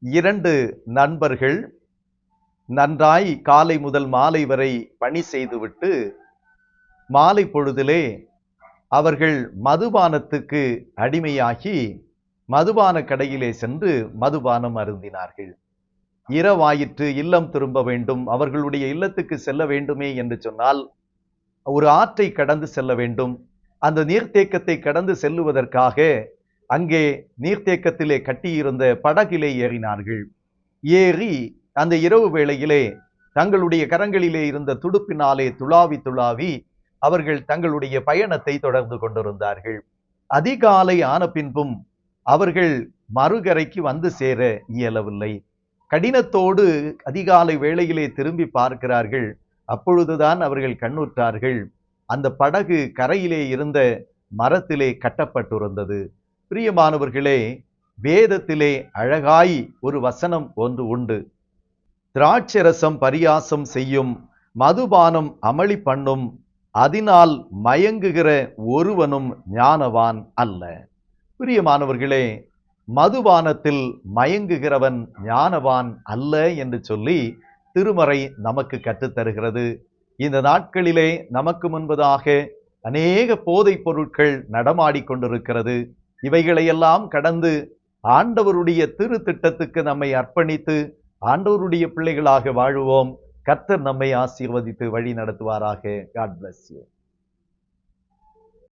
2 நண்பர்கள் நன்றாய் காலை முதல் மாலை வரை பணி செய்துவிட்டு மாலை பொழுதிலே அவர்கள் மதுபானத்துக்கு அடிமையாகி மதுபான கடையிலே சென்று மதுபானம் அருந்தினார்கள். இரவாயிற்று, இல்லம் திரும்ப வேண்டும், அவர்களுடைய இல்லத்துக்கு செல்ல வேண்டுமே என்று சொன்னால் ஒரு ஆற்றை கடந்து செல்ல வேண்டும். அந்த நீர்த்தேக்கத்தை கடந்து செல்லுவதற்காக அங்கே நீர்த்தேக்கத்திலே கட்டியிருந்த படகிலே ஏறினார்கள். ஏறி அந்த இரவு வேளையிலே தங்களுடைய கரங்களிலே இருந்த துடுப்பினாலே துளாவி துளாவி அவர்கள் தங்களுடைய பயணத்தை தொடர்ந்து கொண்டிருந்தார்கள். அதிகாலை ஆன பின்பும் அவர்கள் மறுகரைக்கு வந்து சேர இயலவில்லை. கடினத்தோடு அதிகாலை வேளையிலே திரும்பி பார்க்கிறார்கள். அப்பொழுதுதான் அவர்கள் கண்ணுற்றார்கள், அந்த படகு கரையிலே இருந்த மரத்திலே கட்டப்பட்டிருந்தது. பிரியமானவர்களே, வேதத்திலே அழகாய் ஒரு வசனம் ஒன்று உண்டு. திராட்சரசம் பரியாசம் செய்யும், மதுபானம் அமளி பண்ணும், அதனால் மயங்குகிற ஒருவனும் ஞானவான் அல்ல. பிரியமானவர்களே, மதுபானத்தில் மயங்குகிறவன் ஞானவான் அல்ல என்று சொல்லி திருமறை நமக்கு கற்றுத்தருகிறது. இந்த நாட்களிலே நமக்கு முன்பதாக அநேக போதைப் பொருட்கள் நடமாடிக்கொண்டிருக்கிறது. இவைகளையெல்லாம் கடந்து ஆண்டவருடைய திரு திட்டத்துக்கு நம்மை அர்ப்பணித்து ஆண்டவருடைய பிள்ளைகளாக வாழுவோம். கர்த்தர் நம்மை ஆசீர்வதித்து வழி நடத்துவாராக. God bless you.